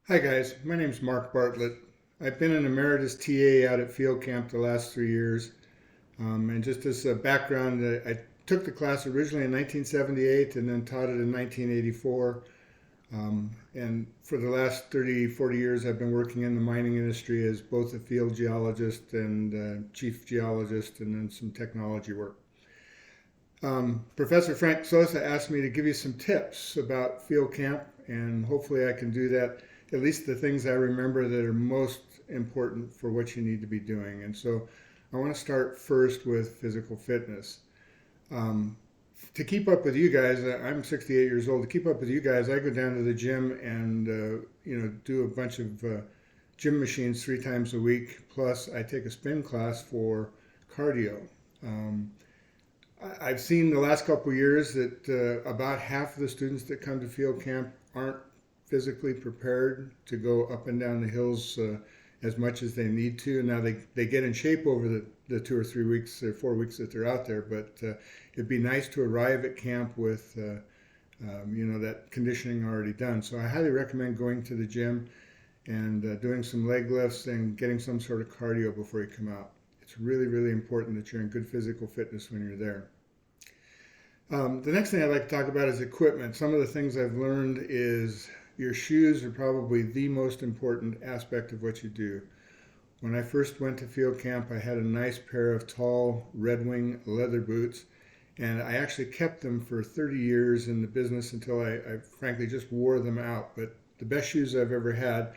Hi guys, my name's Mark Bartlett. I've been an emeritus TA out at field camp the last 3 years. And just as a background, I took the class originally in 1978 and then taught it in 1984. And for the last 30, 40 years, I've been working in the mining industry as both a field geologist and chief geologist and then some technology work. Professor Frank Sosa asked me to give you some tips about field camp, and hopefully I can do that, at least the things I remember that are most important for what you need to be doing. And so I want to start first with physical fitness. Um, to keep up with you guys, I'm 68 years old. To keep up with you guys, I go down to the gym and do a bunch of gym machines 3 times a week. Plus, I take a spin class for cardio. Um, I've seen the last couple of years that about half of the students that come to field camp aren't physically prepared to go up and down the hills as much as they need to. Now they get in shape over the 2 or 3 weeks or 4 weeks that they're out there, but it'd be nice to arrive at camp with that conditioning already done. So I highly recommend going to the gym and doing some leg lifts and getting some sort of cardio before you come out. It's really, really important that you're in good physical fitness when you're there. The next thing I'd like to talk about is equipment. Some of the things I've learned is your shoes are probably the most important aspect of what you do. When I first went to field camp, I had a nice pair of tall Red Wing leather boots, and I actually kept them for 30 years in the business until I frankly just wore them out. But the best shoes I've ever had.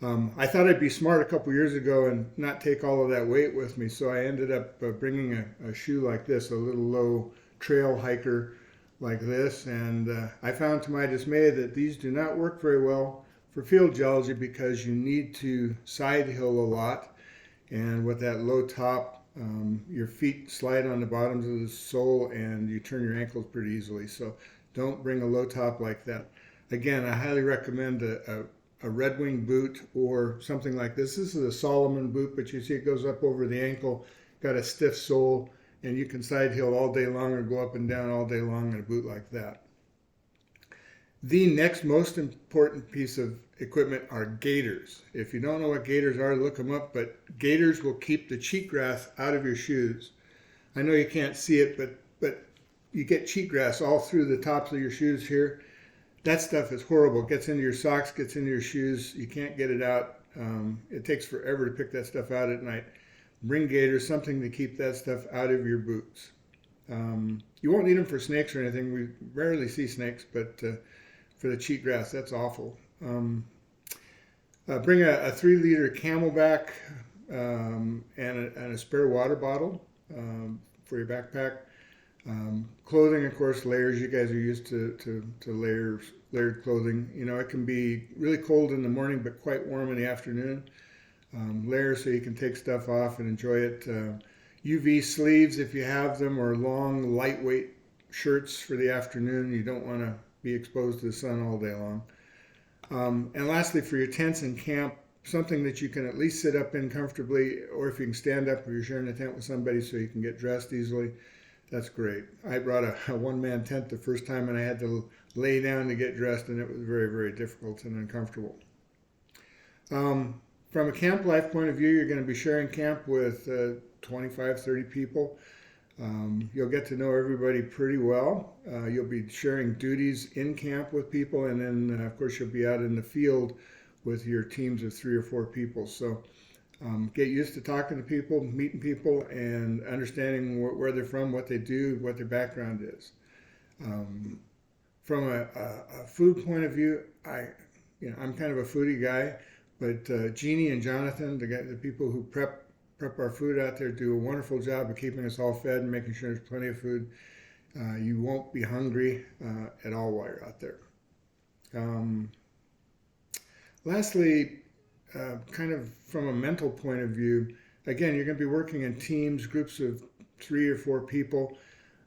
I thought I'd be smart a couple years ago and not take all of that weight with me, so I ended up bringing a shoe like this, a little low trail hiker like this, and I found to my dismay that these do not work very well for field geology because you need to side hill a lot, and with that low top, your feet slide on the bottoms of the sole and you turn your ankles pretty easily, so don't bring a low top like that. Again, I highly recommend a Red Wing boot or something like this. This is a Solomon boot, but you see it goes up over the ankle, got a stiff sole, and you can side hill all day long or go up and down all day long in a boot like that. The next most important piece of equipment are gaiters. If you don't know what gaiters are, look them up, but gaiters will keep the cheatgrass out of your shoes. I know you can't see it, but you get cheatgrass all through the tops of your shoes here. That stuff is horrible. It gets into your socks, gets into your shoes. You can't get it out. It takes forever to pick that stuff out at night. Bring gaiters, something to keep that stuff out of your boots. You won't need them for snakes or anything. We rarely see snakes, but for the cheatgrass, that's awful. Bring a 3-liter Camelback and a spare water bottle for your backpack. Clothing, of course, layers. You guys are used to layered clothing. You know, it can be really cold in the morning, but quite warm in the afternoon. Layers so you can take stuff off and enjoy it. UV sleeves if you have them, or long, lightweight shirts for the afternoon. You don't want to be exposed to the sun all day long. And lastly, for your tents in camp, something that you can at least sit up in comfortably, or if you can stand up if you're sharing a tent with somebody so you can get dressed easily. That's great. I brought a one-man tent the first time and I had to lay down to get dressed, and it was very, very difficult and uncomfortable. From a camp life point of view, you're going to be sharing camp with 25, 30 people. You'll get to know everybody pretty well. You'll be sharing duties in camp with people, and then, of course, you'll be out in the field with your teams of 3 or 4 people. So get used to talking to people, meeting people, and understanding where they're from, what they do, what their background is. From a food point of view, I'm kind of a foodie guy, but Jeannie and Jonathan, the people who prep our food out there, do a wonderful job of keeping us all fed and making sure there's plenty of food. You won't be hungry at all while you're out there. Lastly, kind of from a mental point of view, again, you're going to be working in teams, groups of 3 or 4 people.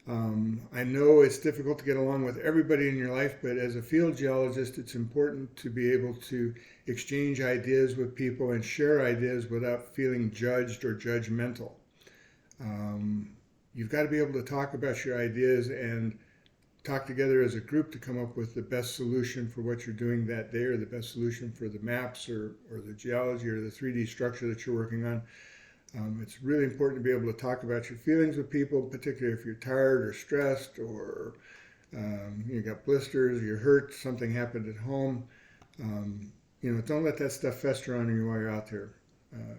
I know it's difficult to get along with everybody in your life, but as a field geologist, it's important to be able to exchange ideas with people and share ideas without feeling judged or judgmental. You've got to be able to talk about your ideas and talk together as a group to come up with the best solution for what you're doing that day, or the best solution for the maps or the geology or the 3D structure that you're working on. It's really important to be able to talk about your feelings with people, particularly if you're tired or stressed, or you got blisters, you're hurt, something happened at home. Don't let that stuff fester on you while you're out there.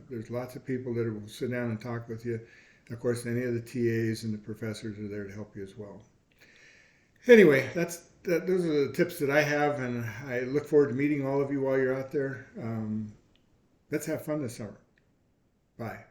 There's lots of people that will sit down and talk with you. Of course, any of the TAs and the professors are there to help you as well. Anyway, those are the tips that I have, and I look forward to meeting all of you while you're out there. Let's have fun this summer. Bye.